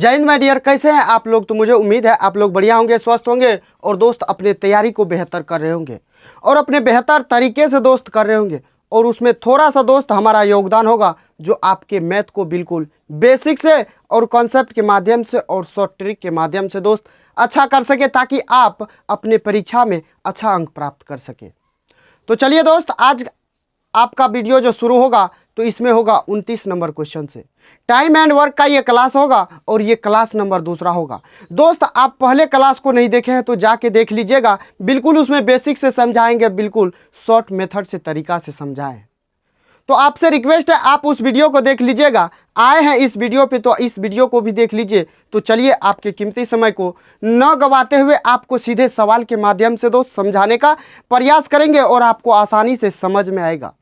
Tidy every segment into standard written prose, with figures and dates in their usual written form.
जय Hind my dear, कैसे हैं आप लोग। तो मुझे उम्मीद है आप लोग बढ़िया होंगे, स्वस्थ होंगे और दोस्त अपने तैयारी को बेहतर कर रहे होंगे और अपने बेहतर तरीके से दोस्त कर रहे होंगे। और उसमें थोड़ा सा दोस्त हमारा योगदान होगा जो आपके मैथ को बिल्कुल बेसिक से और कॉन्सेप्ट के माध्यम से और शॉर्ट ट्रिक के माध्यम से दोस्त अच्छा कर सके, ताकि आप अपने परीक्षा में अच्छा अंक प्राप्त कर सके। तो चलिए दोस्त, आज आपका वीडियो जो शुरू होगा तो इसमें होगा 29 नंबर क्वेश्चन से। टाइम एंड वर्क का ये क्लास होगा और ये क्लास नंबर दूसरा होगा। दोस्त आप पहले क्लास को नहीं देखे हैं तो जाके देख लीजिएगा, बिल्कुल उसमें बेसिक से समझाएंगे, बिल्कुल शॉर्ट मेथड से तरीका से समझाएं। तो आपसे रिक्वेस्ट है आप उस वीडियो को देख लीजिएगा। आए हैं इस वीडियो पे तो इस वीडियो को भी देख लीजिए। तो चलिए आपके कीमती समय को न गवाते हुए आपको सीधे सवाल के माध्यम से दोस्त समझाने का प्रयास करेंगे और आपको आसानी से समझ में आएगा।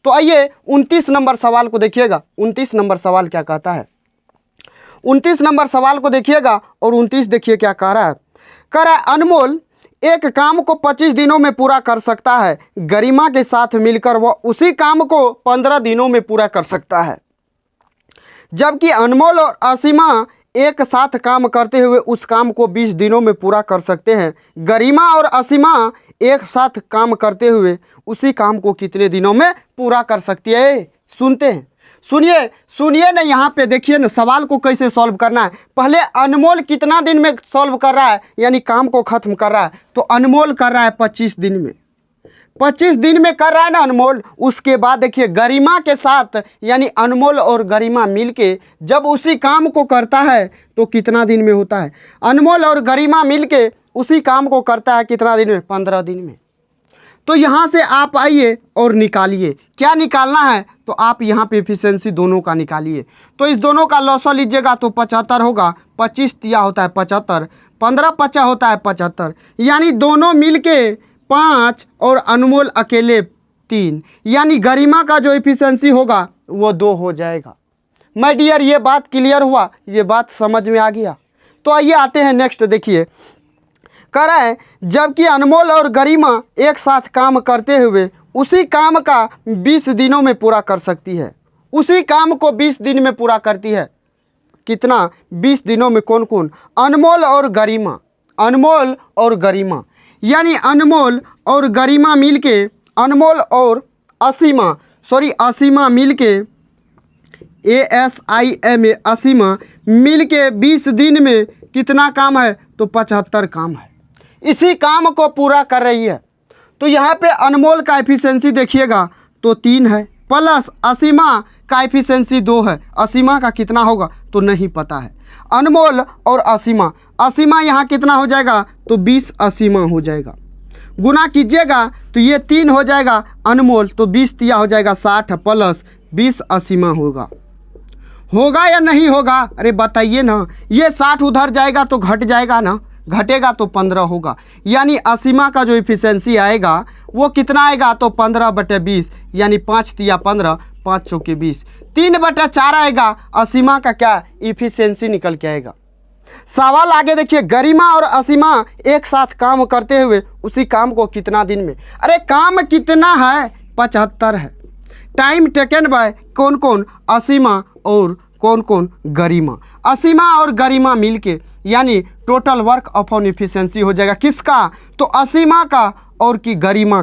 तो आइए 29 नंबर सवाल को देखिएगा। 29 नंबर सवाल क्या कहता है, 29 नंबर सवाल को देखिएगा और 29 देखिए क्या कह रहा है। कह रहा है अनमोल एक काम को 25 दिनों में पूरा कर सकता है, गरिमा के साथ मिलकर वह उसी काम को 15 दिनों में पूरा कर सकता है। जबकि अनमोल और असीमा एक साथ काम करते हुए उस काम को 20 दिनों में पूरा कर सकते हैं। गरिमा और असीमा एक साथ काम करते हुए उसी काम को कितने दिनों में पूरा कर सकती है। सुनते हैं, सुनिए ना, यहाँ पे देखिए ना सवाल को कैसे सॉल्व करना है। पहले अनमोल कितना दिन में सॉल्व कर रहा है, यानी काम को खत्म कर रहा है। तो अनमोल कर रहा है 25 दिन में, 25 दिन में कर रहा है ना अनमोल। उसके बाद देखिए गरिमा के साथ, यानी अनमोल और गरिमा मिलके जब उसी काम को करता है तो कितना दिन में होता है। अनमोल और गरिमा मिलके उसी काम को करता है कितना दिन में, 15 दिन में। तो यहाँ से आप आइए और निकालिए, क्या निकालना है तो आप यहाँ पे एफिशिएंसी दोनों का निकालिए। तो इस दोनों का लॉसा लीजिएगा तो 75 होगा, 25 तिया होता है 75, 15 50 होता है 75, यानी दोनों मिलके 5 और अनमोल अकेले 3, यानी गरिमा का जो एफिशिएंसी होगा वो 2 हो जाएगा। माय डियर ये बात क्लियर हुआ, ये बात समझ में आ गया। तो आइए आते हैं नेक्स्ट, देखिए कह रहा है जबकि अनमोल और गरिमा एक साथ काम करते हुए उसी काम का 20 दिनों में पूरा कर सकती है। उसी काम को 20 दिन में पूरा करती है। कितना, 20 दिनों में। कौन कौन, अनमोल और गरिमा, अनमोल और गरिमा, यानी अनमोल और गरिमा मिलके, अनमोल और असीमा मिलके, ASIMA असीमा मिलके 20 दिन में कितना काम है तो 75 काम है। इसी काम को पूरा कर रही है। तो यहाँ पे अनमोल का एफिशिएंसी देखिएगा तो 3 है, प्लस असीमा का एफिशिएंसी 2 है। असीमा का कितना होगा तो नहीं पता है। अनमोल और असीमा यहाँ कितना हो जाएगा तो 20 असीमा हो जाएगा। गुना कीजिएगा तो ये 3 हो जाएगा अनमोल, तो 20 तिया हो जाएगा 60 प्लस 20 असीमा होगा या नहीं होगा, अरे बताइए ना। ये 60 उधर जाएगा तो घट जाएगा ना, घटेगा तो 15 होगा। यानी असीमा का जो इफिशिएंसी आएगा वो कितना आएगा तो 15/20, यानी 5 तिया 15, 5 चौके 20, 3/4 आएगा। असीमा का क्या इफिशिएंसी निकल के आएगा। सवाल आगे देखिए, गरिमा और असीमा एक साथ काम करते हुए उसी काम को कितना दिन में, अरे काम कितना है 75 है। टाइम टेकन बाय कौन कौन, असीमा और कौन कौन, गरिमा। असीमा और गरिमा मिलके, यानी टोटल वर्क अपॉन इफिशिएंसी हो जाएगा किसका तो असीमा का और कि गरिमा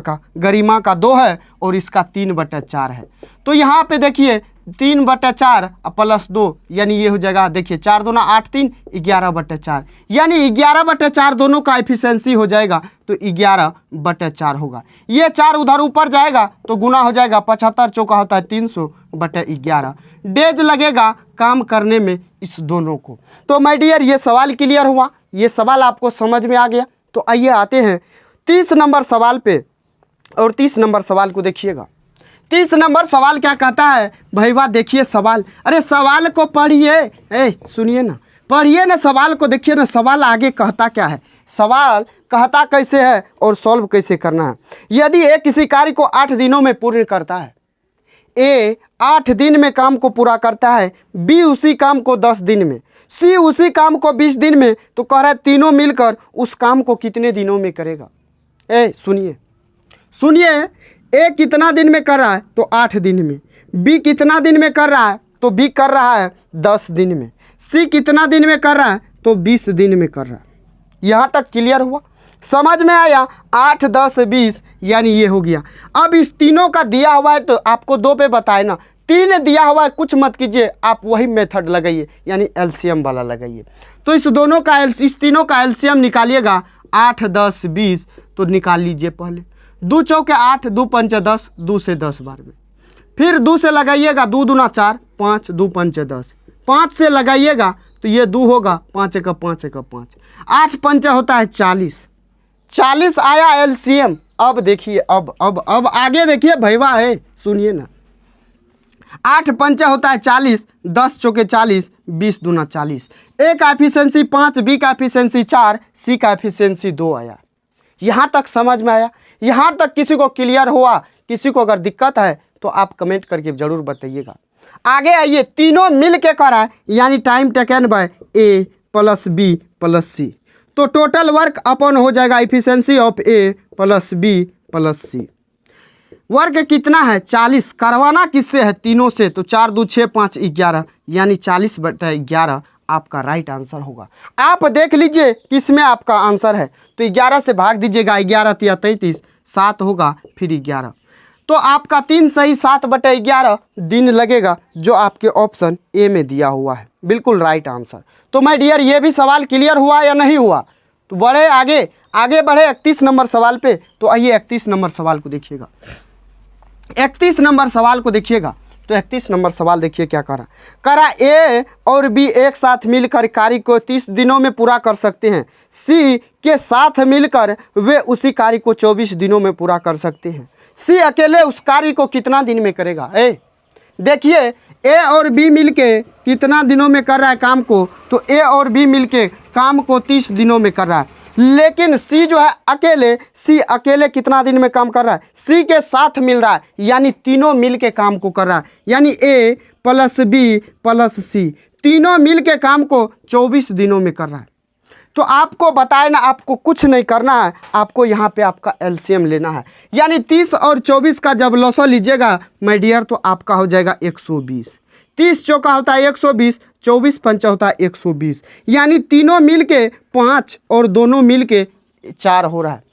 का 2 है और इसका 3/4 है। तो यहाँ पे देखिए 3/4 प्लस 2, यानी ये हो जाएगा, देखिए 4 दूना 8 3 11/4, यानी 11/4 दोनों का एफिशिएंसी हो जाएगा तो 11/4 होगा। ये 4 उधर ऊपर जाएगा तो गुना हो जाएगा, 75 चौका होता है 300/11 डेज लगेगा काम करने में इस दोनों को। तो माय डियर ये सवाल क्लियर हुआ, ये सवाल आपको समझ में आ गया। तो आइए आते हैं 30 नंबर सवाल पे और 30 नंबर सवाल को देखिएगा। 30 नंबर सवाल क्या कहता है भैया, देखिए सवाल, अरे सवाल को पढ़िए, सुनिए ना, पढ़िए ना सवाल को, देखिए ना सवाल आगे कहता क्या है, सवाल कहता कैसे है और सॉल्व कैसे करना है। यदि ए किसी कार्य को 8 दिनों में पूर्ण करता है, ए 8 दिन में काम को पूरा करता है, बी उसी काम को 10 दिन में, सी उसी काम को 20 दिन में, तो कह रहा है तीनों मिलकर उस काम को कितने दिनों में करेगा। सुनिए, ए कितना दिन में कर रहा है तो 8 दिन में, बी कितना दिन में कर रहा है तो बी कर रहा है 10 दिन में, सी कितना दिन में कर रहा है, तो 20 दिन में कर रहा है। यहाँ तक क्लियर हुआ, समझ में आया। 8, 10, 20 यानी ये हो गया। अब इस तीनों का दिया हुआ है तो आपको 2 पे बताए ना, 3 दिया हुआ है, कुछ मत कीजिए, आप वही मेथड लगाइए, यानी एलसीएम वाला लगाइए। तो इस तीनों का एलसीएम निकालिएगा, 8, 10, 20, तो निकाल लीजिए पहले। 2 चौके 8, 2 पंचे 10, 2 से 10 बार में, फिर 2 से लगाइएगा, 2 दूना 4, 5, 2 पंचे 10, 5 से लगाइएगा तो ये 2 होगा, 5 का 5 का 5, 8 पंचा होता है 40, 40 आया एलसीएम। अब देखिए, अब आगे देखिए भैया है, सुनिए ना। 8 पंचा होता है 40, 10 चौके 40, 20 दूना 40। ए का एफिशिएंसी 5, बी का एफिशिएंसी 4, सी का एफिशिएंसी 2 आया। यहाँ तक समझ में आया? यहाँ तक किसी को क्लियर हुआ? किसी को अगर दिक्कत है तो आप कमेंट करके ज़रूर बताइएगा। आगे आइए, तीनों मिल के करा, यानी time taken by A plus B plus C, तो टोटल वर्क अपन हो जाएगा efficiency of A plus B plus C. Work कितना है? 40। करवाना किससे है? तीनों से, तो 4, 2, 6, 5, 11, यानी 40/11 आपका राइट आंसर होगा। आप देख लीजिए किसमें आपका आंसर है, तो 11 से भाग दीजिएगा, 11 या 33, 7 होगा, फिर 11, तो आपका 3 सही 7/11 दिन लगेगा, जो आपके ऑप्शन ए में दिया हुआ है, बिल्कुल राइट आंसर। तो माय डियर, ये भी सवाल क्लियर हुआ या नहीं हुआ? तो बढ़े आगे बढ़े 31 नंबर सवाल पे। तो आइए 31 नंबर सवाल को देखिएगा। 31 नंबर सवाल को देखिएगा, तो 31 नंबर सवाल देखिए क्या करा ए और बी एक साथ मिलकर कार्य को 30 दिनों में पूरा कर सकते हैं। सी के साथ मिलकर वे उसी कार्य को 24 दिनों में पूरा कर सकते हैं। सी अकेले उस कार्य को कितना दिन में करेगा? देखिए, ए और बी मिलके कितना दिनों में कर रहा है काम को, तो ए और बी मिलके काम को 30 दिनों में कर रहा है, लेकिन सी जो है सी अकेले कितना दिन में काम कर रहा है? सी के साथ मिल रहा है, यानी तीनों मिल के काम को कर रहा है, यानी ए प्लस बी प्लस सी तीनों मिल के काम को 24 दिनों में कर रहा है। तो आपको बताए ना, आपको कुछ नहीं करना है, आपको यहाँ पे आपका एलसीएम लेना है, यानी 30 और 24 का जब लॉसो लीजिएगा माय डियर, तो आपका हो जाएगा 120। 30 चौका होता है 120, 24 पंचा होता है 120, यानी तीनों मिल के 5 और दोनों मिल के 4 हो रहा है।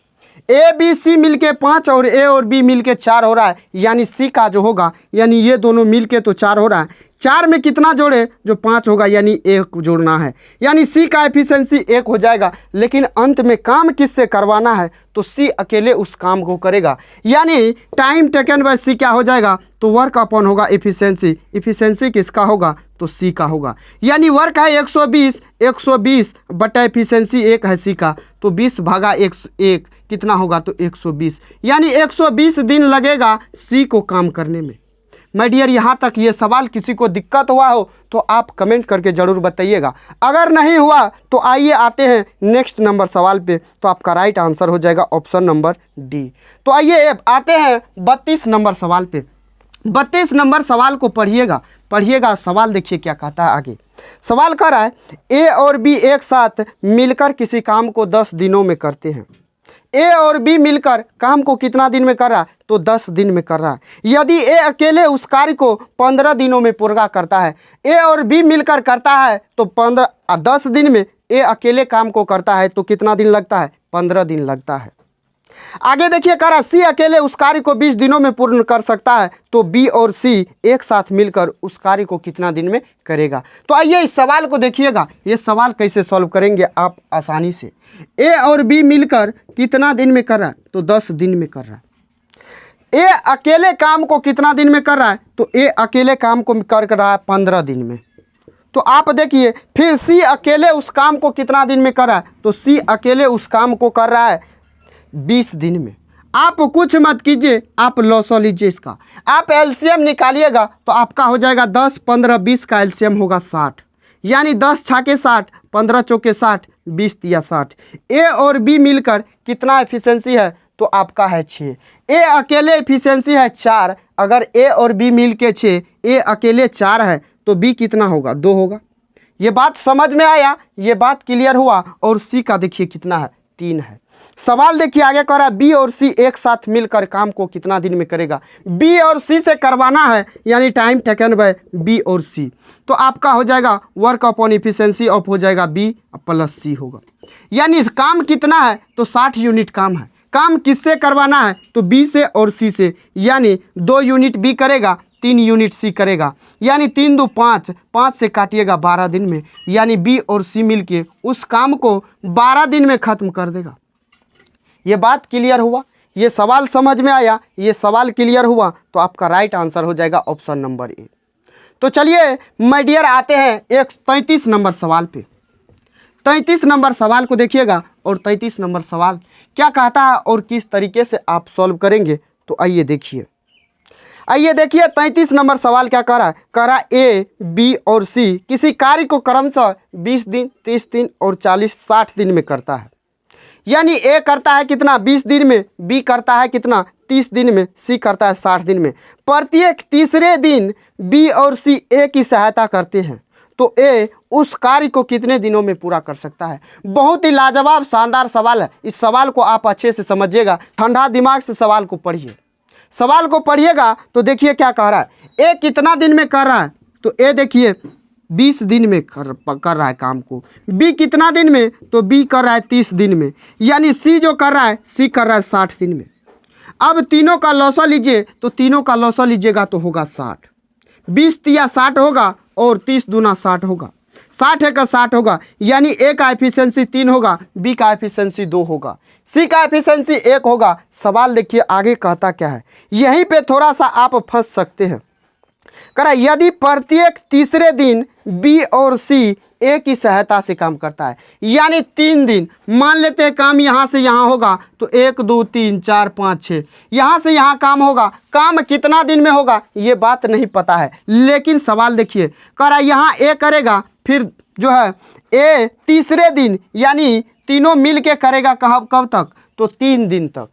ए बी सी मिल के 5 और ए और बी मिल के 4 हो रहा है, यानी सी का जो होगा, यानी ये दोनों मिल के तो 4 हो रहा है, 4 में कितना जोड़े? जो 5 होगा, यानी 1 जोड़ना है, यानी सी का एफिशिएंसी 1 हो जाएगा। लेकिन अंत में काम किससे करवाना है? तो सी अकेले उस काम को करेगा, यानी टाइम टेकन बाय सी क्या हो जाएगा? तो वर्क अपॉन होगा एफिशिएंसी। एफिशिएंसी किसका होगा? तो सी का होगा, यानी वर्क है 120 बटा एफिशिएंसी 1 है सी का, तो 20 भागा 1 कितना होगा? तो 120, यानी 120 दिन लगेगा सी को काम करने में। माय डियर, यहाँ तक ये सवाल किसी को दिक्कत हुआ हो तो आप कमेंट करके ज़रूर बताइएगा। अगर नहीं हुआ तो आइए आते हैं नेक्स्ट नंबर सवाल पे, तो आपका राइट आंसर हो जाएगा ऑप्शन नंबर डी। तो आइए आते हैं 32 नंबर सवाल पे। 32 नंबर सवाल को पढ़िएगा, सवाल देखिए क्या कहता है आगे। सवाल कर रहा है, ए और बी एक साथ मिलकर किसी काम को 10 दिनों में करते हैं। ए और बी मिलकर काम को कितना दिन में कर रहा है? तो 10 दिन में कर रहा है। यदि ए अकेले उस कार्य को 15 दिनों में पूरा करता है, ए और बी मिलकर करता है तो 10 दिन में ए अकेले काम को करता है, तो कितना दिन लगता है? 15 दिन लगता है। आगे देखिए करा, सी अकेले उस कार्य को 20 दिनों में पूर्ण कर सकता है, तो बी और सी एक साथ मिलकर उस कार्य को कितना दिन में करेगा? तो आइए इस सवाल को देखिएगा, ये सवाल कैसे सॉल्व करेंगे आप आसानी से। ए और बी मिलकर कितना दिन में कर रहा है? तो 10 दिन में कर रहा है। ए अकेले काम को कितना दिन में कर रहा है? तो ए अकेले काम को कर रहा है 15 दिन में। तो आप देखिए, फिर सी अकेले उस काम को कितना दिन में कर रहा है? तो सी अकेले उस काम को कर रहा है 20 दिन में। आप कुछ मत कीजिए, आप लॉसो लीजिए इसका, आप एलसीएम निकालिएगा तो आपका हो जाएगा 10, 15, 20 का एलसीएम होगा 60, यानी 10 छाके 60, 15 चौके 60, 20 तिया 60। ए और बी मिलकर कितना एफिशिएंसी है? तो आपका है 6। ए अकेले एफिशिएंसी है 4, अगर ए और बी मिल के 6, ए अकेले 4 है, तो बी कितना होगा? 2 होगा। ये बात समझ में आया? ये बात क्लियर हुआ? और सी का देखिए कितना है? 3 है। सवाल देखिए आगे कह रहा है बी और सी एक साथ मिलकर काम को कितना दिन में करेगा। बी और सी से करवाना है यानी टाइम टेकन बाय बी और सी, तो आपका हो जाएगा वर्क अपॉन इफिशिएंसी ऑफ हो जाएगा बी प्लस सी होगा। यानी काम कितना है तो 60 यूनिट काम है। काम किससे करवाना है तो बी से और सी से, यानी 2 यूनिट बी करेगा 3 यूनिट सी करेगा, यानी 3 2 5, 5 से काटिएगा 12 दिन में, यानी बी और सी मिलके उस काम को 12 दिन में ख़त्म कर देगा। ये बात क्लियर हुआ, ये सवाल समझ में आया, ये सवाल क्लियर हुआ तो आपका राइट आंसर हो जाएगा ऑप्शन नंबर ए। तो चलिए माय डियर आते हैं 33 नंबर सवाल पे। 33 नंबर सवाल को देखिएगा और 33 नंबर सवाल क्या कहता है और किस तरीके से आप सॉल्व करेंगे, तो आइए देखिए। 33 नंबर सवाल क्या कह रहा है, कह रहा है ए बी और सी किसी कार्य को क्रमशः 20 दिन 30 दिन और 40-60 दिन में करता है। यानी ए करता है कितना 20 दिन में, बी करता है कितना 30 दिन में, सी करता है 60 दिन में। प्रत्येक तीसरे दिन बी और सी ए की सहायता करते हैं, तो ए उस कार्य को कितने दिनों में पूरा कर सकता है। बहुत ही लाजवाब शानदार सवाल है। इस सवाल को आप अच्छे से समझिएगा, ठंडा दिमाग से सवाल को पढ़िए। सवाल को पढ़िएगा तो देखिए क्या कह रहा है। ए कितना दिन में कर रहा है तो ए देखिए 20 दिन में कर रहा है काम को। बी कितना दिन में तो बी कर रहा है 30 दिन में, यानी सी जो कर रहा है सी कर रहा है 60 दिन में। अब तीनों का लौसा लीजिए तो तीनों का लौसा लीजिएगा तो होगा 60। 20 तिया 60 होगा और 30 दूना 60 होगा, 60 का 60 होगा, यानी ए का एफिशिएंसी 3 होगा, बी का एफिशिएंसी 2 होगा, सी का एफिशिएंसी 1 होगा। सवाल देखिए आगे कहता क्या है, यहीं पे थोड़ा सा आप फंस सकते हैं। करा यदि प्रत्येक तीसरे दिन बी और सी ए की सहायता से काम करता है, यानी 3 दिन मान लेते हैं काम यहाँ से यहाँ होगा तो 1 2 3 4 5 6, यहाँ से यहाँ काम होगा। काम कितना दिन में होगा ये बात नहीं पता है, लेकिन सवाल देखिए करा यहाँ ए करेगा, फिर जो है ए तीसरे दिन यानी तीनों मिल के करेगा कब तक तो 3 दिन तक।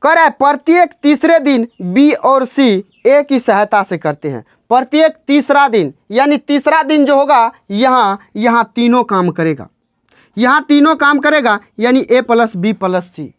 कह रहा है प्रत्येक तीसरे दिन बी और सी ए की सहायता से करते हैं। प्रत्येक तीसरा दिन यानी तीसरा दिन जो होगा यहाँ तीनों काम करेगा, यहाँ तीनों काम करेगा, यानी ए प्लस बी प्लस सी।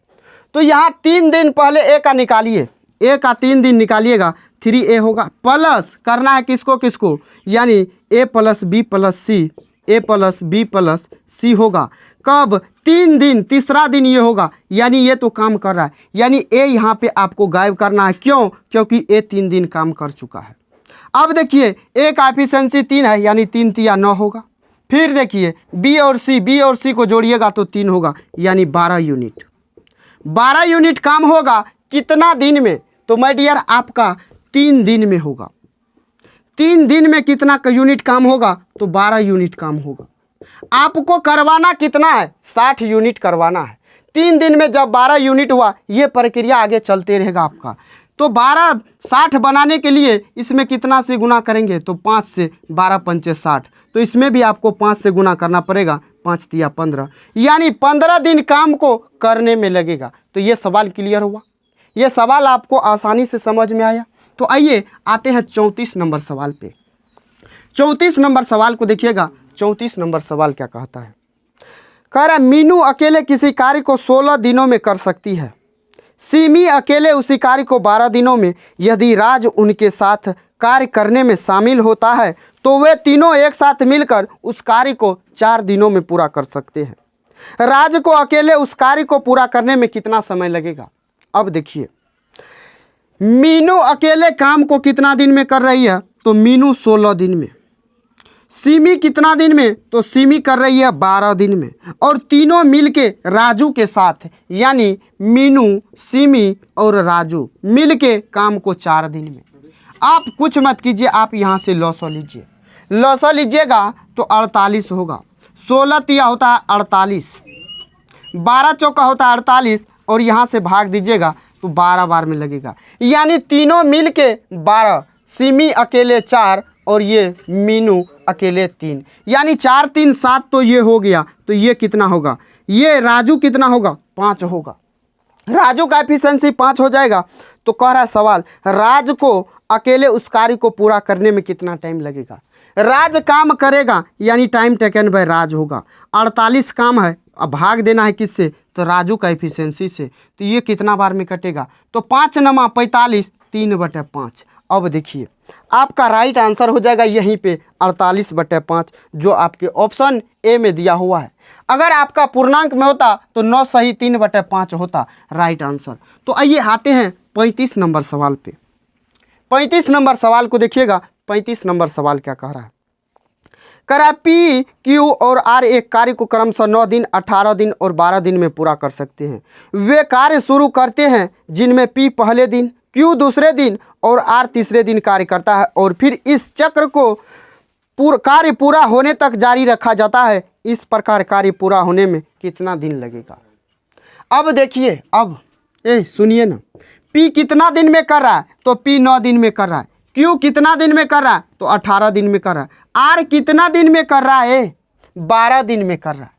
तो यहाँ 3 दिन पहले ए का निकालिए, ए का 3 दिन निकालिएगा 3a होगा, प्लस करना है किसको किसको, यानी ए प्लस बी प्लस सी, ए प्लस बी प्लस सी होगा। कब 3 दिन, तीसरा दिन ये होगा, यानी ये तो काम कर रहा है, यानी ए यहाँ पे आपको गायब करना है। क्यों? क्योंकि ए 3 दिन काम कर चुका है। अब देखिए ए का एफिशिएंसी 3 है, यानी 3 तिया 9 होगा। फिर देखिए बी और सी को जोड़िएगा तो 3 होगा, यानी 12 यूनिट। 12 यूनिट काम होगा कितना दिन में तो माय डियर आपका 3 दिन में होगा। 3 दिन में कितना यूनिट काम होगा तो 12 यूनिट काम होगा। आपको करवाना कितना है 60 यूनिट करवाना है। 3 दिन में जब 12 यूनिट हुआ ये प्रक्रिया आगे चलते रहेगा आपका। तो 12 60 बनाने के लिए इसमें कितना से गुना करेंगे तो 5 से, 12 पंचे 60, तो इसमें भी आपको 5 से गुना करना पड़ेगा, 5 तिया 15, यानी 15 दिन काम को करने में लगेगा। तो ये सवाल क्लियर हुआ, ये सवाल आपको आसानी से समझ में आया। तो आइए आते हैं 34 नंबर सवाल पे। 34 नंबर सवाल को देखिएगा। 34 नंबर सवाल क्या कहता है, कह रहा है मीनू अकेले किसी कार्य को 16 दिनों में कर सकती है, सिमी अकेले उसी कार्य को 12 दिनों में। यदि राज उनके साथ कार्य करने में शामिल होता है तो वे तीनों एक साथ मिलकर उस कार्य को 4 दिनों में पूरा कर सकते हैं। राज को अकेले उस कार्य को पूरा करने में कितना समय लगेगा। अब देखिए मीनू अकेले काम को कितना दिन में कर रही है तो मीनू 16 दिन में। सिमी कितना दिन में तो सिमी कर रही है 12 दिन में। और तीनों मिलके राजू के साथ, यानी मीनू, सिमी और राजू मिलके काम को 4 दिन में। आप कुछ मत कीजिए, आप यहाँ से लौसा लीजिए, लौसा लीजिएगा तो 48 होगा। 16 तिया होता है 48, 12 चौका होता है 48, और यहाँ से भाग दीजिएगा तो 12 बार में लगेगा, यानी तीनों मिल के 12, सिमी अकेले 4 और ये मीनू अकेले 3, यानी 4 3 7, तो ये हो गया। तो ये कितना होगा, ये राजू कितना होगा 5 होगा। राजू का एफिशिएंसी 5 हो जाएगा। तो कह रहा है सवाल राज को अकेले उस कार्य को पूरा करने में कितना टाइम लगेगा। राज काम करेगा यानी टाइम टेकन बाय राज होगा। 48 काम है अब भाग देना है किससे, तो राजू का एफिशिएंसी से। तो ये कितना बार में कटेगा, तो 5 नमा 45, 3/5। अब देखिए आपका राइट आंसर हो जाएगा यहीं पे 48/5, जो आपके ऑप्शन ए में दिया हुआ है। अगर आपका पूर्णांक में होता तो 9 सही 3/5 होता राइट आंसर। तो आइए आते हैं 35 नंबर सवाल पे। 35 नंबर सवाल को देखिएगा। 35 नंबर सवाल क्या कह रहा है, कह रहा है पी, क्यू और आर एक कार्य को क्रमशः 9 दिन, 18 दिन और 12 दिन में पूरा कर सकते हैं। वे कार्य शुरू करते हैं जिनमें पी पहले दिन, क्यू दूसरे दिन और आर तीसरे दिन कार्य करता है, और फिर इस चक्र को कार्य पूरा होने तक जारी रखा जाता है। इस प्रकार कार्य पूरा होने में कितना दिन लगेगा। अब देखिए, अब सुनिए ना, पी कितना दिन में कर रहा है, तो पी 9 दिन में कर रहा है। क्यू कितना दिन में कर रहा है, तो 18 दिन में कर रहा है। आर कितना दिन में कर रहा है, 12 दिन में कर रहा है।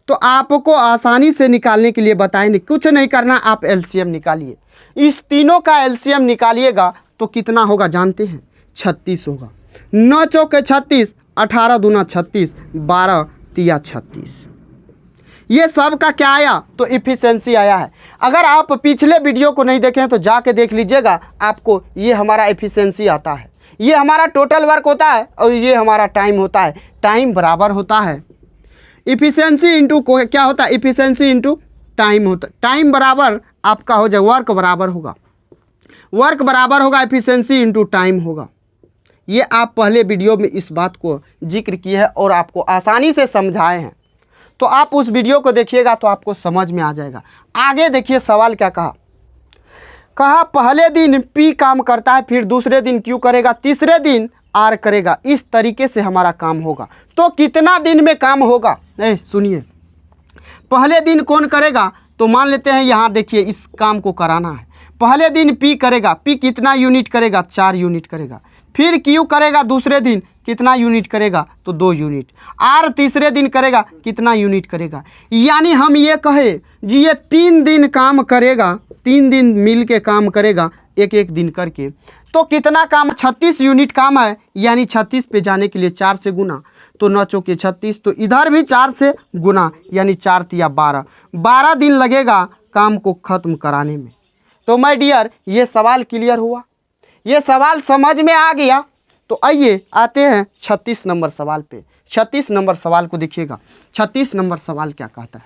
तो आपको आसानी से निकालने के लिए बताएं, नहीं कुछ नहीं करना, आप एलसीएम निकालिए। इस तीनों का एलसीएम निकालिएगा तो कितना होगा जानते हैं, 36 होगा। 9 चौके 36, 18 दूना 36, 12 तिया 36। ये सब का क्या आया, तो इफिशिएंसी आया है। अगर आप पिछले वीडियो को नहीं देखें तो जाके देख लीजिएगा, आपको ये हमारा इफिशिएंसी आता है। ये हमारा टोटल वर्क होता है और ये हमारा टाइम होता है। टाइम बराबर होता है इफिशिएंसी इंटू क्या होता है, इफिशिएंसी इंटू टाइम होता है। टाइम बराबर आपका हो जाए वर्क बराबर होगा, वर्क बराबर होगा इफिशिएंसी इंटू टाइम होगा। ये आप पहले वीडियो में इस बात को जिक्र किए है और आपको आसानी से समझाए हैं। तो आप उस वीडियो को देखिएगा तो आपको समझ में आ जाएगा। आगे देखिए सवाल क्या कहा, कहा पहले दिन पी काम करता है, फिर दूसरे दिन क्यू करेगा, तीसरे दिन आर करेगा। इस तरीके से हमारा काम होगा। तो कितना दिन में काम होगा, सुनिए, पहले दिन कौन करेगा, तो मान लेते हैं यहाँ देखिए इस काम को कराना है। पहले दिन पी करेगा, पी कितना यूनिट करेगा, 4 यूनिट करेगा। फिर क्यू करेगा दूसरे दिन, कितना यूनिट करेगा, तो 2 यूनिट। आर तीसरे दिन करेगा, कितना यूनिट करेगा। यानी हम ये कहे जी ये 3 दिन काम करेगा, 3 दिन मिल के काम करेगा, एक एक दिन करके। तो कितना काम, 36 यूनिट काम है। यानी 36 पे जाने के लिए 4 से गुना, तो 9 चौके 36, तो इधर भी 4 से गुना, यानी 4 तिया 12। 12 दिन लगेगा काम को ख़त्म कराने में। तो माय डियर, ये सवाल क्लियर हुआ, ये सवाल समझ में आ गया। तो आइए आते हैं 36 नंबर सवाल पे। 36 नंबर सवाल को देखिएगा। 36 नंबर सवाल क्या कहता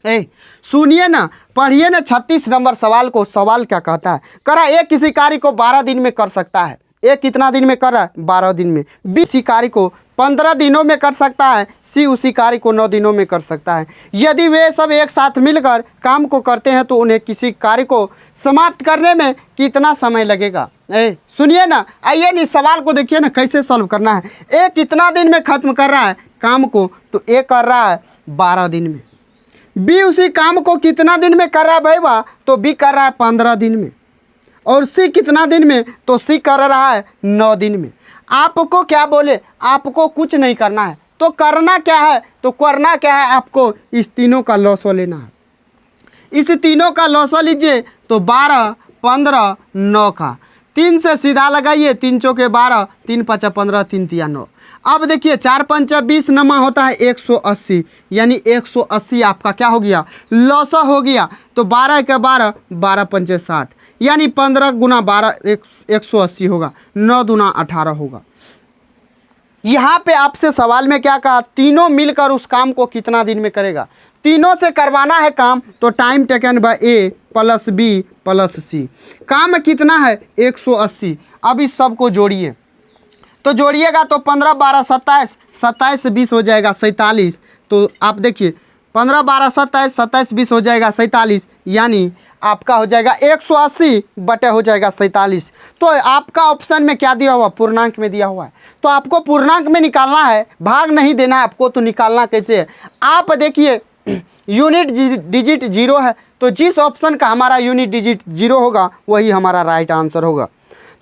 है, सुनिए ना, पढ़िए ना 36 नंबर सवाल को। सवाल क्या कहता है, करा एक किसी कार्य को 12 दिन में कर सकता है। एक कितना दिन में कर रहा है, 12 दिन में। बी किसी कार्य को 15 दिनों में कर सकता है। सी उसी कार्य को 9 दिनों में कर सकता है। यदि वे सब एक साथ मिलकर काम को करते हैं तो उन्हें किसी कार्य को समाप्त करने में कितना समय लगेगा। सुनिए ना, आइए नहीं सवाल को देखिए ना कैसे सॉल्व करना है। ए कितना दिन में ख़त्म कर रहा है काम को, तो ए कर रहा है 12 दिन में। बी उसी काम को कितना दिन में कर रहा है भाई वाह, तो बी कर रहा है 15 दिन में। और सी कितना दिन में, तो सी कर रहा है 9 दिन में। आपको क्या बोले, आपको कुछ नहीं करना है, तो करना क्या है, तो करना क्या है, आपको इस तीनों का लॉसो लेना है। इस तीनों का लॉसो लीजिए, तो 12, 15, 9 का 3 से सीधा लगाइए, 3 चौके 12, 3 5 15, 3 तिया 9। अब देखिए 4 5 20 नमा होता है 180, यानी 180 आपका क्या हो गया, लॉस हो गया। तो 12 के 12, 12 पंचे 60, यानी 15 गुना 12 180 होगा। 9 दूना 18 होगा। यहाँ पे आपसे सवाल में क्या कहा, तीनों मिलकर उस काम को कितना दिन में करेगा। तीनों से करवाना है काम, तो time taken by A plus B plus C. काम कितना है 180। अब इस सब को जोड़िए, तो जोड़िएगा तो 15 12 27, 27 से 20 हो जाएगा 47। तो आप देखिए 15 12 27, 27 20 हो जाएगा 47, यानी आपका हो जाएगा 180 बटे हो जाएगा 47। तो आपका ऑप्शन में क्या दिया हुआ, पूर्णांक में दिया हुआ है। तो आपको पूर्णांक में निकालना है, भाग नहीं देना है आपको। तो निकालना कैसे है, आप देखिए यूनिट डिजिट 0 है, तो जिस ऑप्शन का हमारा यूनिट डिजिट 0 होगा वही हमारा राइट आंसर होगा।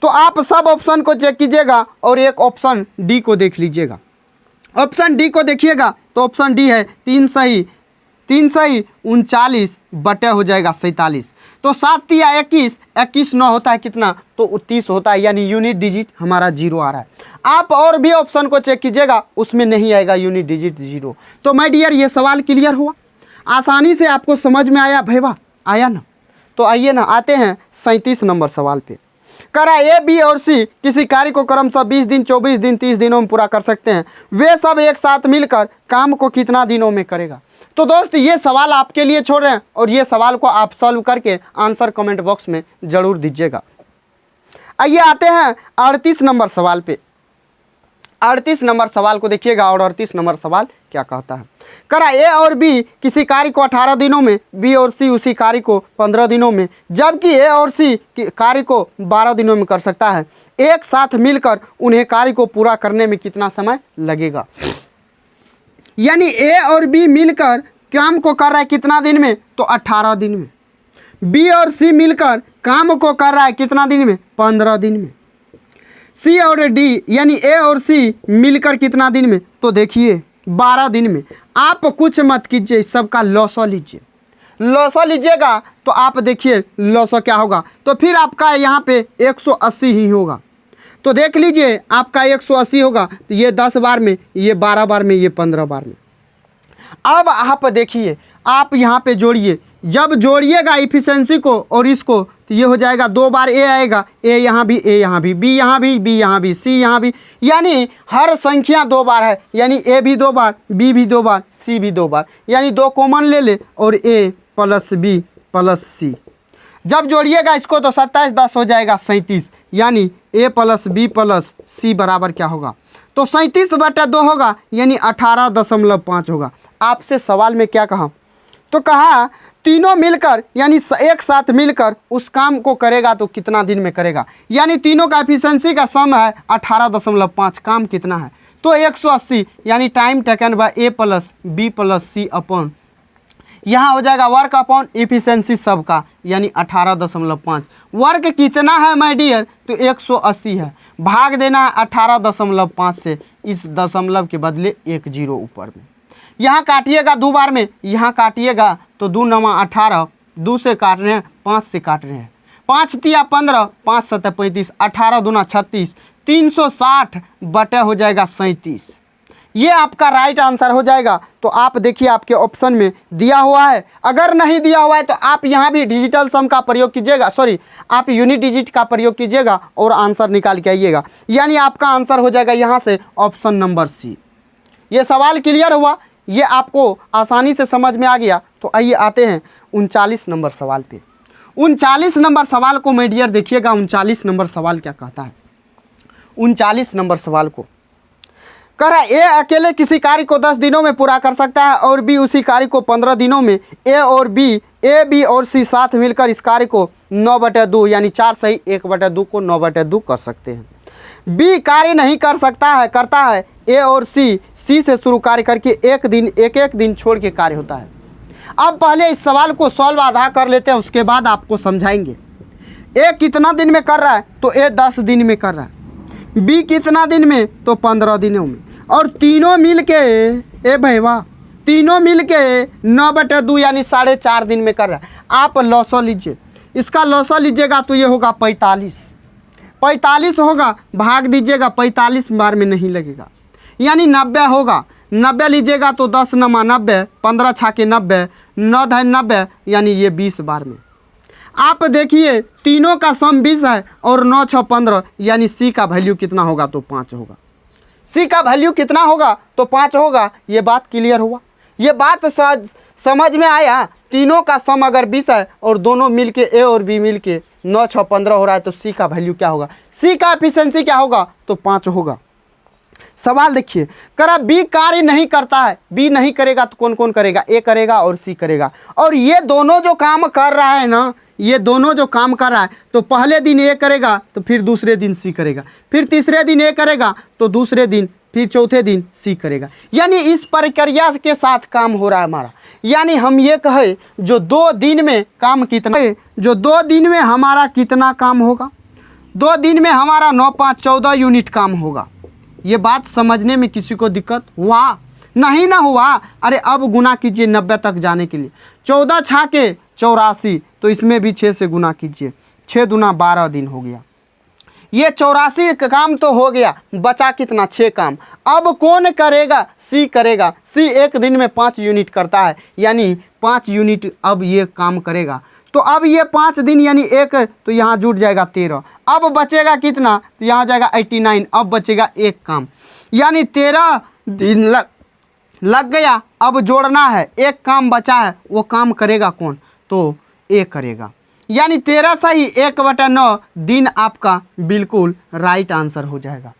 तो आप सब ऑप्शन को चेक कीजिएगा और एक ऑप्शन डी को देख लीजिएगा। ऑप्शन डी को देखिएगा तो ऑप्शन डी है 3 सही 39 बटे हो जाएगा 47। तो 7 तिया 21, 21 9 होता है कितना, तो 30 होता है, यानी यूनिट डिजिट हमारा 0 आ रहा है। आप और भी ऑप्शन को चेक कीजिएगा, उसमें नहीं आएगा यूनिट डिजिट 0। तो माय डियर, ये सवाल क्लियर हुआ। आसानी से आपको समझ में आया भैया, आया ना? तो आइए ना, आते हैं 37 नंबर सवाल पे। करा ए, बी और सी किसी कार्य को क्रमशः 20 दिन, 24 दिन, 30 दिनों में पूरा कर सकते हैं। वे सब एक साथ मिलकर काम को कितना दिनों में करेगा? तो दोस्त ये सवाल आपके लिए छोड़ रहे हैं और ये सवाल को आप सॉल्व करके आंसर कमेंट बॉक्स में ज़रूर दीजिएगा। आइए आते हैं 38 नंबर सवाल पे। 38 नंबर सवाल को देखिएगा और 38 नंबर सवाल क्या कहता है। करा ए और बी किसी कार्य को 18 दिनों में, बी और सी उसी कार्य को 15 दिनों में, जबकि ए और सी कार्य को 12 दिनों में कर सकता है। एक साथ मिलकर उन्हें कार्य को पूरा करने में कितना समय लगेगा? यानी ए और बी मिलकर काम को कर रहा है कितना दिन में? तो 18 दिन में। बी और सी मिलकर काम को कर रहा है कितना दिन में? 15 दिन में। सी और डी यानी ए और सी मिलकर कितना दिन में? तो देखिए 12 दिन में। आप कुछ मत कीजिए, सबका लॉसो लीजिए। लॉसो लीजिएगा तो आप देखिए लॉसो क्या होगा, तो फिर आपका यहाँ पे 180 ही होगा। तो देख लीजिए आपका 180 होगा, तो ये 10 बार में, ये 12 बार में, ये 15 बार में। अब आप देखिए, आप यहाँ पे जोड़िए। जब जोड़िएगा इफिशिएंसी को और इसको, तो ये हो जाएगा 2 बार ए आएगा, ए यहाँ भी, ए यहाँ भी, बी यहाँ भी, बी यहाँ भी, सी यहाँ भी, यानी हर संख्या 2 बार है। यानी ए भी 2 बार, बी भी 2 बार, सी भी 2 बार, यानी 2 कॉमन ले ले और ए प्लस बी प्लस सी। जब जोड़िएगा इसको तो 27 10 हो जाएगा 37, यानी ए प्लस बी प्लस सी बराबर क्या होगा? तो 37/2 होगा, यानी 18.5 होगा। आपसे सवाल में क्या कहा? तो कहा तीनों मिलकर यानी एक साथ मिलकर उस काम को करेगा तो कितना दिन में करेगा? यानी तीनों का एफिशिएंसी का सम है 18.5। काम कितना है? तो 180, यानी time taken by A plus B plus c upon, यहाँ हो जाएगा वर्क अपॉन एफिशिएंसी सबका, यानी 18.5। वर्क कितना है माय डियर? तो 180 है। भाग देना है 18.5 से, इस दशमलव के बदले 1 0 ऊपर में। यहाँ काटिएगा 2 बार में, यहाँ काटिएगा तो 2 9 18, 2 से काट रहे हैं, 5 से काट रहे हैं। 5 तिया 15, 5 7 35, 18 दूना 36, 360 हो जाएगा 37। ये आपका राइट आंसर हो जाएगा। तो आप देखिए आपके ऑप्शन में दिया हुआ है। अगर नहीं दिया हुआ है तो आप यहाँ भी डिजिटल सम का प्रयोग कीजिएगा, सॉरी आप यूनिट डिजिट का प्रयोग कीजिएगा और आंसर निकाल के आइएगा। यानी आपका आंसर हो जाएगा यहाँ से ऑप्शन नंबर सी। ये सवाल क्लियर हुआ? ये आपको आसानी से समझ में आ गया? तो आइए आते हैं 39 नंबर सवाल पे। 39 नंबर सवाल को मेरे डियर देखिएगा, 39 नंबर सवाल क्या कहता है। 39 नंबर सवाल को कह रहा है ए अकेले किसी कार्य को 10 दिनों में पूरा कर सकता है और बी उसी कार्य को 15 दिनों में। ए बी और सी साथ मिलकर इस कार्य को 9/2 यानी 4 सही 1/2 को 9/2 कर सकते हैं। बी कार्य नहीं कर सकता है, करता है। ए और सी से शुरू कार्य करके एक दिन छोड़ के कार्य होता है। अब पहले इस सवाल को सॉल्व आधा कर लेते हैं, उसके बाद आपको समझाएंगे। ए कितना दिन में कर रहा है? तो ए 10 दिन में कर रहा है। बी कितना दिन में? तो 15 दिनों में। और तीनों मिल के ए भैया तीनों मिल के 9/2 यानी 4.5 दिन में कर रहा है। आप लॉसो लीजिए, इसका लॉसो लीजिएगा तो ये होगा 45 होगा। भाग दीजिएगा, 45 बार में नहीं लगेगा, यानी 90 होगा। 90 लीजिएगा तो 10 9 90, 15 छाके 90, 9 10 90, यानी ये 20 बार में। आप देखिए तीनों का सम 20 है और 9 6 15, यानी सी का वैल्यू कितना होगा? तो 5 होगा। सी का वैल्यू कितना होगा? तो 5 होगा। ये बात क्लियर हुआ? ये बात समझ में आया? तीनों का सम अगर 20 है और दोनों मिलके ए और बी मिलके 9 6 15 हो रहा है, तो सी का वैल्यू क्या होगा? सी का एफिशिएंसी क्या होगा? तो 5 होगा। सवाल देखिए, करा बी कार्य नहीं करता है। बी नहीं करेगा तो कौन कौन करेगा? ए करेगा और सी करेगा। और ये दोनों जो काम कर रहा है ना, ये दोनों जो काम कर रहा है, तो पहले दिन ए करेगा तो फिर दूसरे दिन सी करेगा, फिर तीसरे दिन ए करेगा तो दूसरे दिन, फिर चौथे दिन सी करेगा। यानी इस प्रक्रिया के साथ काम हो रहा है हमारा। यानी हम ये कहें जो 2 दिन में काम कितना, जो 2 दिन में हमारा कितना काम होगा? 2 दिन में हमारा 9 5 14 यूनिट काम होगा। ये बात समझने में किसी को दिक्कत हुआ? नहीं ना हुआ? अरे अब गुना कीजिए 90 तक जाने के लिए। 14 छाके 84, तो इसमें भी 6 से गुना कीजिए। 6 दूना 12 दिन हो गया। ये 84 काम तो हो गया, बचा कितना 6 काम। अब कौन करेगा? सी करेगा। सी एक दिन में 5 यूनिट करता है, यानी 5 यूनिट अब ये काम करेगा। तो अब ये 5 दिन यानी एक, तो यहाँ जुट जाएगा 13। अब बचेगा कितना? तो यहाँ जाएगा 89। अब बचेगा एक काम, यानी 13 दिन लग गया। अब जोड़ना है, एक काम बचा है, वो काम करेगा कौन? तो ए करेगा, यानी 13 सही 1/9 दिन आपका बिल्कुल राइट आंसर हो जाएगा।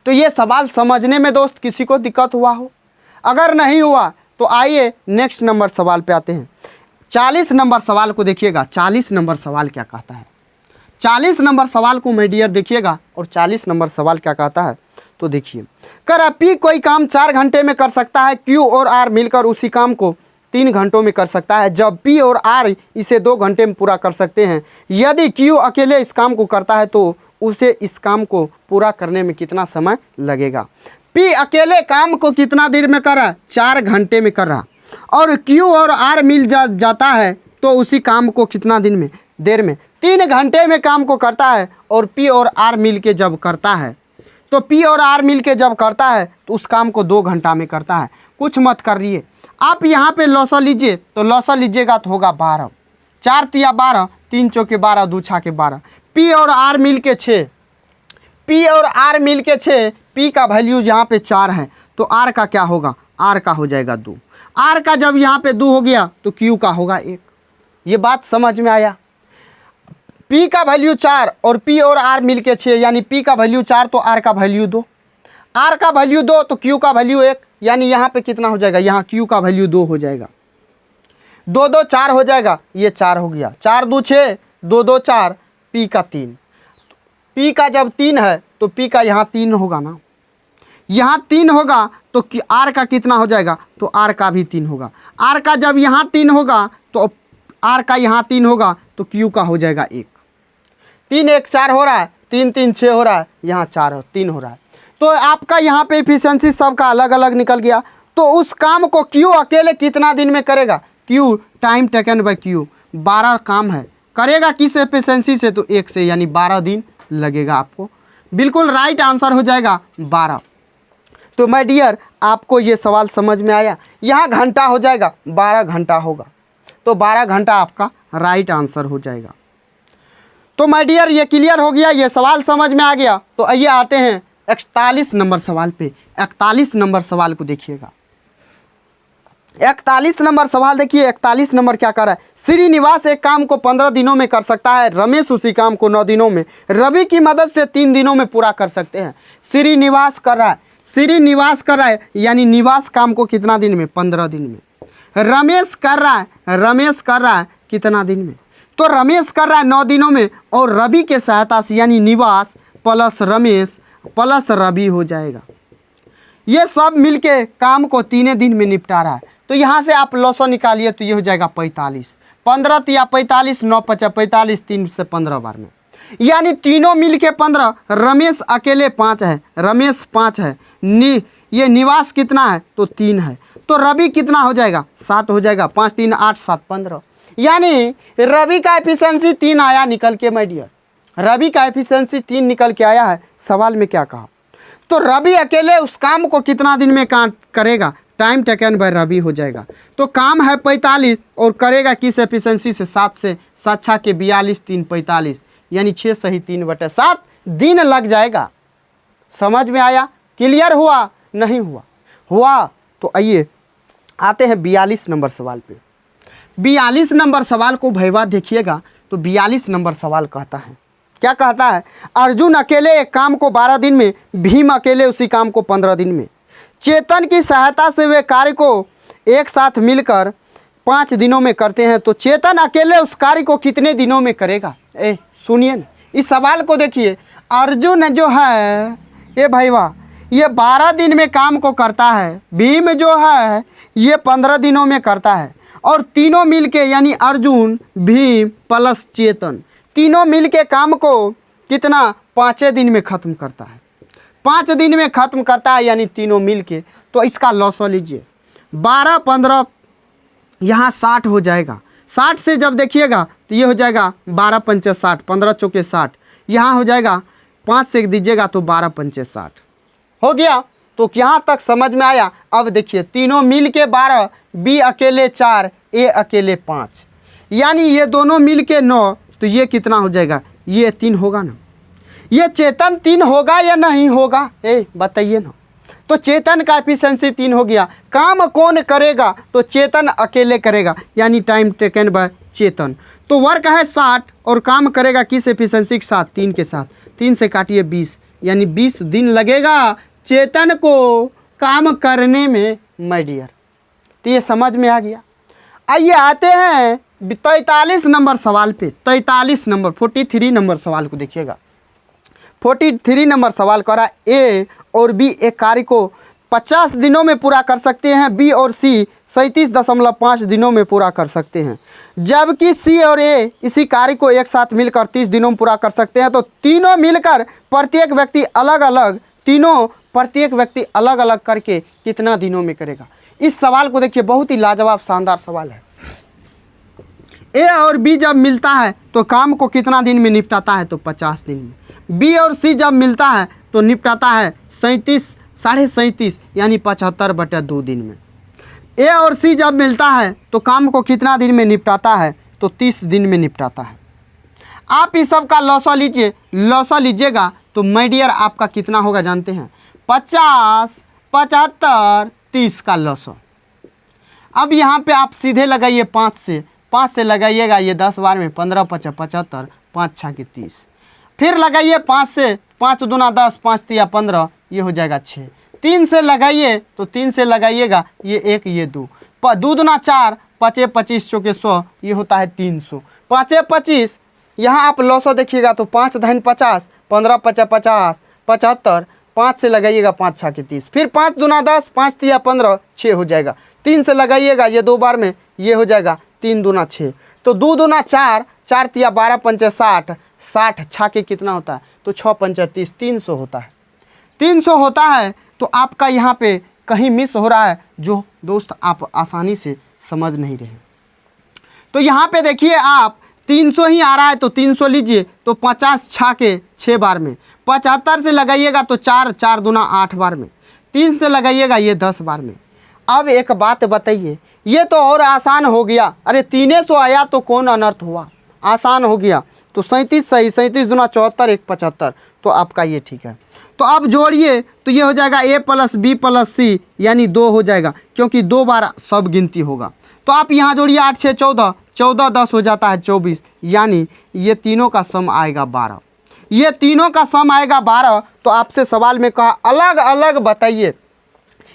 तो ये सवाल समझने में दोस्त किसी को दिक्कत हुआ हो? अगर नहीं हुआ तो आइए नेक्स्ट नंबर सवाल पे आते हैं। 40 नंबर सवाल को देखिएगा। 40 नंबर सवाल क्या कहता है? 40 नंबर सवाल को मेरे डियर देखिएगा, और 40 नंबर सवाल क्या कहता है तो देखिए। कर पी कोई काम 4 घंटे में कर सकता है, क्यू और आर मिलकर उसी काम को 3 घंटों में कर सकता है, जब पी और आर इसे 2 घंटे में पूरा कर सकते हैं। यदि क्यू अकेले इस काम को करता है तो उसे इस काम को पूरा करने में कितना समय लगेगा? पी अकेले काम को कितना देर में कर रहा है? 4 घंटे में कर रहा। और क्यू और आर मिल जाता है तो उसी काम को कितना देर में 3 घंटे में काम को करता है। और पी और आर मिल के जब करता है, तो पी और आर मिल के जब करता है तो उस काम को 2 घंटा में करता है। कुछ मत करिए, आप यहाँ पे लॉसा लीजिए, तो लॉसा लीजिएगा तो होगा 12। 4 तिया 12, 3 चौके 12, 2 छाके 12। पी और आर मिल के 6, पी और आर मिल के 6। पी का वैल्यू यहाँ पे 4 है, तो आर का क्या होगा? आर का हो जाएगा 2। आर का जब यहाँ पे 2 हो गया तो क्यू का होगा 1। ये बात समझ में आया? पी का वैल्यू 4 और पी और आर मिल के 6, यानी पी का वैल्यू 4 तो आर का वैल्यू 2। आर का वैल्यू 2 तो क्यू का वैल्यू 1, यानी यहाँ पे कितना हो जाएगा? यहाँ क्यू का वैल्यू 2 हो जाएगा। 2 2 4 हो जाएगा, ये 4 हो गया। 4 2 6, 2 2 4, पी का 3। पी का जब 3 है तो पी का यहाँ 3 होगा ना, यहाँ 3 होगा तो आर का कितना हो जाएगा? तो आर का भी 3 होगा। आर का जब यहाँ 3 होगा तो आर का यहाँ 3 होगा, तो क्यू का हो जाएगा 1। 3 1 4 हो रहा है, 3 3 6 हो रहा है, यहाँ 4 3 हो रहा है। तो आपका यहाँ पे एफिशिएंसी सबका अलग अलग निकल गया। तो उस काम को क्यू अकेले कितना दिन में करेगा? Q time taken bye Q 12 काम है, करेगा किस एफिशिएंसी से? तो 1 से, यानी 12 दिन लगेगा आपको। बिल्कुल राइट आंसर हो जाएगा 12। तो माय डियर आपको ये सवाल समझ में आया? यहाँ घंटा हो जाएगा, 12 घंटा होगा, तो 12 घंटा आपका राइट आंसर हो जाएगा। तो माय डियर ये क्लियर हो गया, ये सवाल समझ में आ गया। तो आइए आते हैं 41 नंबर सवाल पे। 41 नंबर सवाल को देखिएगा। 41 नंबर सवाल देखिए। 41 नंबर क्या कर रहा है? श्रीनिवास एक काम को 15 दिनों में कर सकता है, रमेश उसी काम को 9 दिनों में, रवि की मदद से 3 दिनों में पूरा कर सकते हैं। श्रीनिवास कर रहा है, श्रीनिवास कर रहा है, यानी निवास काम को कितना दिन में? 15 दिन में। रमेश कर रहा है, रमेश कर रहा है कितना दिन में? तो रमेश कर रहा है 9 दिनों में, और रवि के सहायता से यानी निवास प्लस रमेश प्लस रवि हो जाएगा। ये सब मिलके काम को 3 दिन में निपटा रहा है। तो यहाँ से आप लॉसो निकालिए तो ये हो जाएगा 45। 15 तिया 45, 9 5 45, 3 से 15 बार में, यानी तीनों मिलके 15। रमेश अकेले 5 है, रमेश 5 है। ये निवास कितना है? तो 3 है। तो रवि कितना हो जाएगा? 7 हो जाएगा। 5 3 8 7 15, यानी रवि का एफिशिएंसी 3 आया निकल के माय डियर। रवि का एफिशिएंसी 3 निकल के आया है। सवाल में क्या कहा? तो रवि अकेले उस काम को कितना दिन में करेगा? टाइम टेकन बाय रवि हो जाएगा। तो काम है 45 और करेगा किस एफिशिएंसी से? 7 से। 7 6 के 42, 3 45, यानी 6 सही 3/7 दिन लग जाएगा। समझ में आया? क्लियर हुआ? नहीं हुआ? हुआ तो आइए आते हैं 42 नंबर सवाल पे। 42 नंबर सवाल को भैया देखिएगा। तो 42 नंबर सवाल कहता है, क्या कहता है? अर्जुन अकेले एक काम को 12 दिन में, भीम अकेले उसी काम को 15 दिन में। चेतन की सहायता से वे कार्य को एक साथ मिलकर 5 दिनों में करते हैं, तो चेतन अकेले उस कार्य को कितने दिनों में करेगा? सुनिए ना, इस सवाल को देखिए। अर्जुन जो है ये भैया ये 12 दिन में काम को करता है, भीम जो है ये 15 दिनों में करता है, और तीनों मिलके यानी अर्जुन भीम प्लस चेतन तीनों मिलके काम को कितना? 5 दिन में ख़त्म करता है। 5 दिन में ख़त्म करता है, यानी तीनों मिलके। तो इसका लॉसो लीजिए। 12 15 यहाँ 60 हो जाएगा। 60 से जब देखिएगा तो ये हो जाएगा 12 पंचे 60, 15 चौके 60, यहाँ हो जाएगा 5 से दीजिएगा तो 12 पंचे 60 हो गया। तो यहाँ तक समझ में आया। अब देखिए तीनों मिल के 12, बी अकेले 4, ए अकेले 5, यानी ये दोनों मिल के 9, तो ये कितना हो जाएगा, ये 3 होगा ना। ये चेतन 3 होगा या नहीं होगा, बताइए ना। तो चेतन का एफिशिएंसी 3 हो गया। काम कौन करेगा, तो चेतन अकेले करेगा, यानी टाइम टेकन बाय चेतन। तो वर्क है 60 और काम करेगा किस एफिशिएंसी के साथ, 3 के साथ। 3 से काटिए 20, यानी 20 दिन लगेगा चेतन को काम करने में माय डियर। तो ये समझ में आ गया। आइए आते हैं 43 नंबर सवाल पे। 43 नंबर 43 नंबर सवाल को देखिएगा। 43 नंबर सवाल करा, ए और बी एक कार्य को 50 दिनों में पूरा कर सकते हैं, बी और सी 37.5 दिनों में पूरा कर सकते हैं, जबकि सी और ए इसी कार्य को एक साथ मिलकर 30 दिनों में पूरा कर सकते हैं। तो तीनों मिलकर प्रत्येक व्यक्ति अलग अलग करके कितना दिनों में करेगा। इस सवाल को देखिए, बहुत ही लाजवाब शानदार सवाल है। ए और बी जब मिलता है तो काम को कितना दिन में निपटाता है, तो 50 दिन में। बी और सी जब मिलता है तो निपटाता है 37.5 यानी 75/2 दिन में। ए और सी जब मिलता है तो काम को कितना दिन में निपटाता है, तो 30 दिन में निपटाता है। आप इस सब का लौसा लीजिए, लौसा लीजिएगा तो माय डियर आपका कितना होगा जानते हैं, 50, 75, 30 का लौसा। अब यहाँ पे आप सीधे लगाइए 5 से लगाइएगा, ये 10 बार में 15 5 75, 5 6 के 30। फिर लगाइए 5 से, 5 दूना 10, 5 तिया 15, ये हो जाएगा 6। 3 से लगाइए तो 3 से लगाइएगा, ये 1 ये 2, 2 दूना 4, 5 25 चौके 100, ये होता है 300। 5 25, यहाँ आप लौसो देखिएगा तो 5 धन 50, 15 5 50, 75, 5 से लगाइएगा 5 6 के 30, फिर 5 दूना 10, 5 तिया 15, 6 हो जाएगा। 3 से लगाइएगा, ये 2 बार में, ये हो जाएगा 3 दूना 6, तो 2 दूना 4, 4 तिया 12 पंचे 60, 60 6 के कितना होता है, तो 6 पंचे 30, 300 होता है। 300 होता है। तो आपका यहाँ पे कहीं मिस हो रहा है, जो दोस्त आप आसानी से समझ नहीं रहे। तो यहाँ पे देखिए आप 300 ही आ रहा है तो 300 लीजिए, तो 50 6 के 6 बार में, 75 से लगाइएगा तो 4 दूना 8 बार में, 3 से लगाइएगा ये 10 बार में। अब एक बात बताइए, ये तो और आसान हो गया। अरे 300 आया तो कौन अनर्थ हुआ, आसान हो गया। तो 37 सही, 37 दूना 74, 1 75, तो आपका ये ठीक है। तो अब जोड़िए तो ये हो जाएगा a + b + c, यानी 2 हो जाएगा, क्योंकि 2 बार सब गिनती होगा। तो आप यहाँ जोड़िए 8 6 14, 14 10 हो जाता है 24, यानी ये तीनों का सम आएगा 12। ये तीनों का सम आएगा 12। तो आपसे सवाल में कहा अलग अलग बताइए,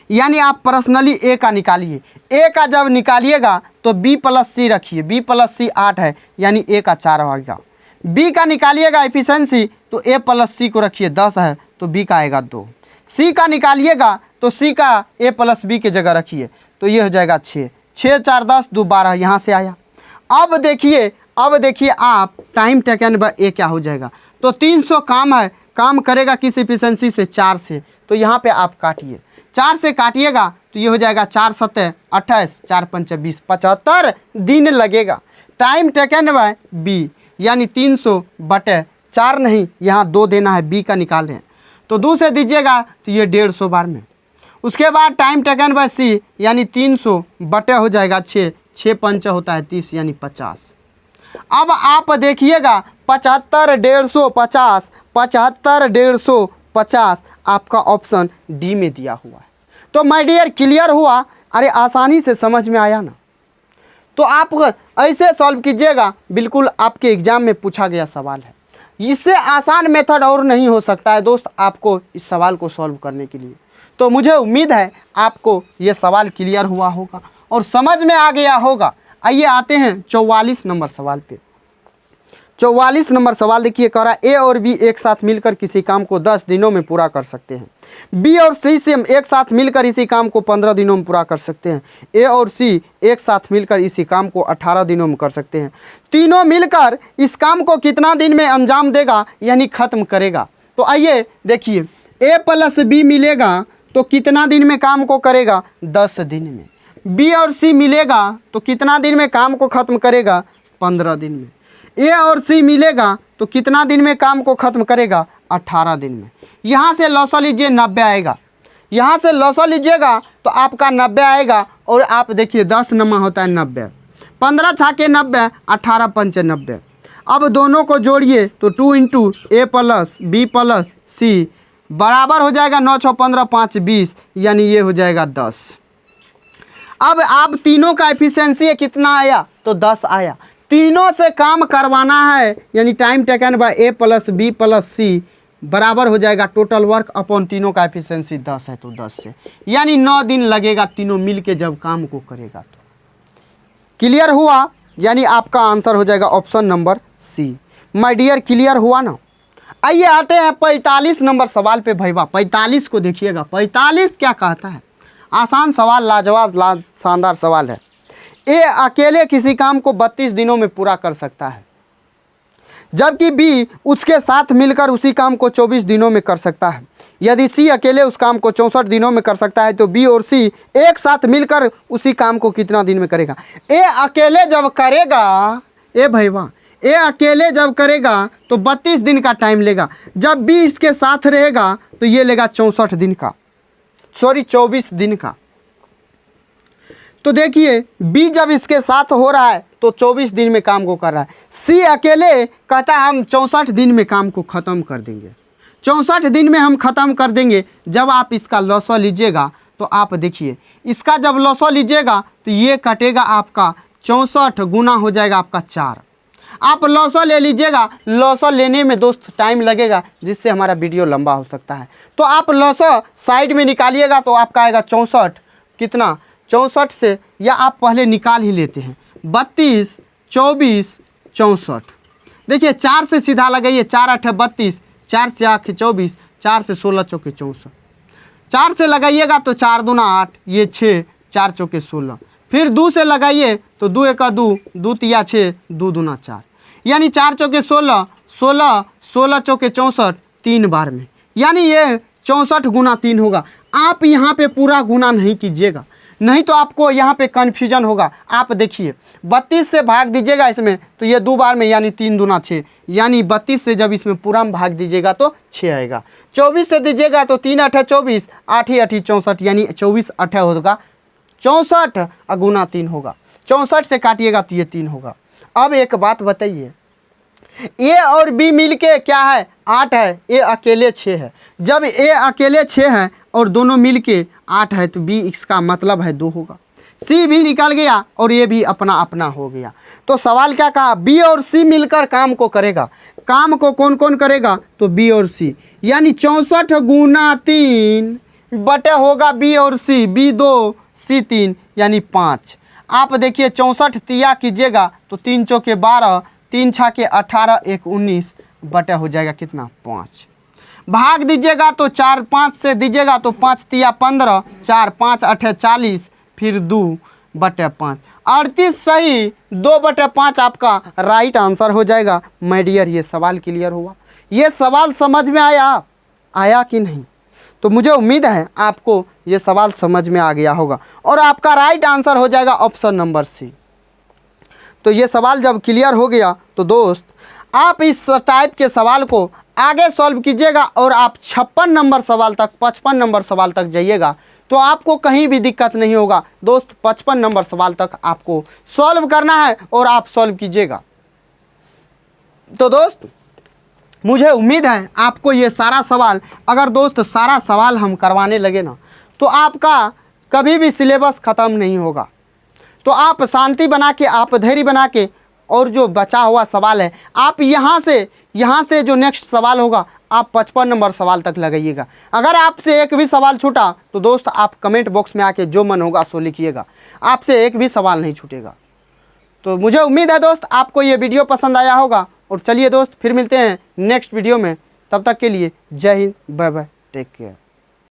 यानी आप पर्सनली ए का निकालिए। ए का जब निकालिएगा तो b + c रखिए, b + c 8 है, यानी ए का 4 आएगा। बी का निकालिएगा एफिशिएंसी, तो ए + c को रखिए, 10 है तो बी का आएगा 2। सी का निकालिएगा तो सी का ए + b की जगह रखिए, तो ये हो जाएगा 6, 6 4 10 2 12, यहाँ से आया। अब देखिए आप टाइम टेकन बाय ए क्या हो जाएगा, तो 300 काम है, काम करेगा किस एफिशिएंसी से, 4 से। तो यहाँ पे आप काटिए, 4 से काटिएगा तो ये हो जाएगा 4 7 28, 4 5 20, 75 दिन लगेगा। टाइम टेकन बाय बी, यानी 300/4 नहीं, यहाँ 2 देना है, बी का निकाल रहे हैं तो 2 से दीजिएगा तो ये 150 बार में। उसके बाद टाइम टेकन बाय सी, यानी 300 हो जाएगा 6, 6 5 होता है 30, यानी 50। अब आप देखिएगा 75 150 50, 75 150 50, आपका ऑप्शन डी में दिया हुआ है। तो माय डियर क्लियर हुआ, अरे आसानी से समझ में आया ना। तो आप ऐसे सॉल्व कीजिएगा, बिल्कुल आपके एग्जाम में पूछा गया सवाल है। इससे आसान मेथड और नहीं हो सकता है दोस्त आपको इस सवाल को सॉल्व करने के लिए। तो मुझे उम्मीद है आपको ये सवाल क्लियर हुआ होगा और समझ में आ गया होगा। आइए आते हैं 44 नंबर सवाल पे। 44 नंबर सवाल देखिए, कह रहा ए और बी एक साथ मिलकर किसी काम को 10 दिनों में पूरा कर सकते हैं। बी और सी से एक साथ मिलकर इसी काम को 15 दिनों में पूरा कर सकते हैं। ए और सी एक साथ मिलकर इसी काम को 18 दिनों में कर सकते हैं। तीनों मिलकर इस काम को कितना दिन में अंजाम देगा, यानी ख़त्म करेगा। तो आइए देखिए, ए + बी मिलेगा तो कितना दिन में काम को करेगा, 10 दिन में। बी और सी मिलेगा तो कितना दिन में काम को ख़त्म करेगा, 15 दिन में। ए और सी मिलेगा तो कितना दिन में काम को ख़त्म करेगा, 18 दिन में। यहाँ से लौसा लीजिए 90 आएगा, यहाँ से लौसा लीजिएगा तो आपका 90 आएगा। और आप देखिए 10 नमा होता है 90, 15 छाके 90, 18 पंचे 90। अब दोनों को जोड़िए तो 2 इंटू ए प्लस बी प्लस सी बराबर हो जाएगा 9 6 15 5 20, यानी ये हो जाएगा 10। अब आप तीनों का एफिशिएंसी कितना आया तो 10 आया। तीनों से काम करवाना है, यानी time taken by A plus B plus C बराबर हो जाएगा टोटल वर्क अपॉन तीनों का एफिशिएंसी 10 है तो 10 से, यानी 9 दिन लगेगा तीनों मिल के जब काम को करेगा। तो क्लियर हुआ, यानी आपका आंसर हो जाएगा option number C. My dear clear हुआ ना। आइए आते हैं 45 नंबर सवाल पे भैया। 45 को देखिएगा, 45 क्या कहता है। आसान सवाल, लाजवाब शानदार सवाल है। ए अकेले किसी काम को 32 दिनों में पूरा कर सकता है, जबकि बी उसके साथ मिलकर उसी काम को 24 दिनों में कर सकता है। यदि सी अकेले उस काम को 64 दिनों में कर सकता है तो बी और सी एक साथ मिलकर उसी काम को कितना दिन में करेगा। ए अकेले जब करेगा, ए भैया ए अकेले जब करेगा तो 32 दिन का टाइम लेगा। जब बी इसके साथ रहेगा तो ये लेगा 64 दिन का, सॉरी 24 दिन का। तो देखिए बी जब इसके साथ हो रहा है तो 24 दिन में काम को कर रहा है। सी अकेले कहता है हम 64 दिन में काम को ख़त्म कर देंगे, 64 दिन में हम ख़त्म कर देंगे। जब आप इसका लॉसो लीजिएगा तो आप देखिए इसका जब लॉसो लीजिएगा तो ये कटेगा आपका 64 गुना हो जाएगा आपका 4। आप लॉसो ले लीजिएगा, लॉसो लेने में दोस्त टाइम लगेगा जिससे हमारा वीडियो लंबा हो सकता है। तो आप लॉसो साइड में निकालिएगा तो आपका आएगा 64, कितना 64 से, या आप पहले निकाल ही लेते हैं 32 24 64। देखिए 4 से सीधा लगाइए, 4 8 32, 4 से 8 24, 4 से 16 चौके 64। 4 से लगाइएगा तो 4 दूना 8, ये 6, 4 चौके 16। फिर 2 से लगाइए तो 2 1 2, 2 तिया 6, 2 दूना 4, यानी 4 चौके 16, 16 16 चौके 64 3 बार में, यानी ये 64 गुना 3 होगा। आप यहाँ पे पूरा गुना नहीं कीजिएगा, नहीं तो आपको यहाँ पे कन्फ्यूजन होगा। आप देखिए 32 से भाग दीजिएगा इसमें तो ये 2 बार में, यानी 3 दूना 6, यानी 32 से जब इसमें पूरा में भाग दीजिएगा तो 6 आएगा। 24 से दीजिएगा तो 3 8 24, 8 8 64, यानी 24 8 होगा 64 गुना 3 होगा। 64 से काटिएगा तो ये 3 होगा। अब एक बात बताइए, ए और बी मिलके क्या है 8 है, ए अकेले 6 है। जब ए अकेले 6 है और दोनों मिलके 8 है तो बी इसका मतलब है 2 होगा। सी भी निकल गया और ये भी अपना अपना हो गया। तो सवाल क्या कहा, बी और सी मिलकर काम को करेगा। काम को कौन कौन करेगा तो बी और सी, यानी 64 गुना 3 बटे होगा बी और सी, बी 2 सी 3, यानी 5। आप देखिए 64 तिया कीजिएगा तो 3 चौके 12, 3 छाके 18, 1 19 बटे हो जाएगा कितना 5। भाग दीजिएगा तो 4 5 से दीजिएगा तो 5 तिया 15, 4 5 8 40, फिर 2 बटे 5, 38 सही, 2 बटे 5 आपका राइट आंसर हो जाएगा। माय डियर ये सवाल क्लियर हुआ, ये सवाल समझ में आया कि नहीं। तो मुझे उम्मीद है आपको ये सवाल समझ में आ गया होगा और आपका राइट आंसर हो जाएगा ऑप्शन नंबर सी। तो ये सवाल जब क्लियर हो गया तो दोस्त आप इस टाइप के सवाल को आगे सॉल्व कीजिएगा और आप 56 नंबर सवाल तक 55 नंबर सवाल तक जाइएगा तो आपको कहीं भी दिक्कत नहीं होगा दोस्त। 55 नंबर सवाल तक आपको सॉल्व करना है और आप सॉल्व कीजिएगा। तो दोस्त मुझे उम्मीद है आपको ये सारा सवाल, अगर दोस्त सारा सवाल हम करवाने लगे ना तो आपका कभी भी सिलेबस ख़त्म नहीं होगा। तो आप शांति बना के, आप धैर्य बना के, और जो बचा हुआ सवाल है आप यहाँ से जो नेक्स्ट सवाल होगा आप 55 नंबर सवाल तक लगाइएगा। अगर आपसे एक भी सवाल छूटा तो दोस्त आप कमेंट बॉक्स में आके जो मन होगा सो लिखिएगा, आपसे एक भी सवाल नहीं छूटेगा। तो मुझे उम्मीद है दोस्त आपको ये वीडियो पसंद आया होगा। और चलिए दोस्त फिर मिलते हैं नेक्स्ट वीडियो में, तब तक के लिए जय हिंद, बाय बाय, टेक केयर।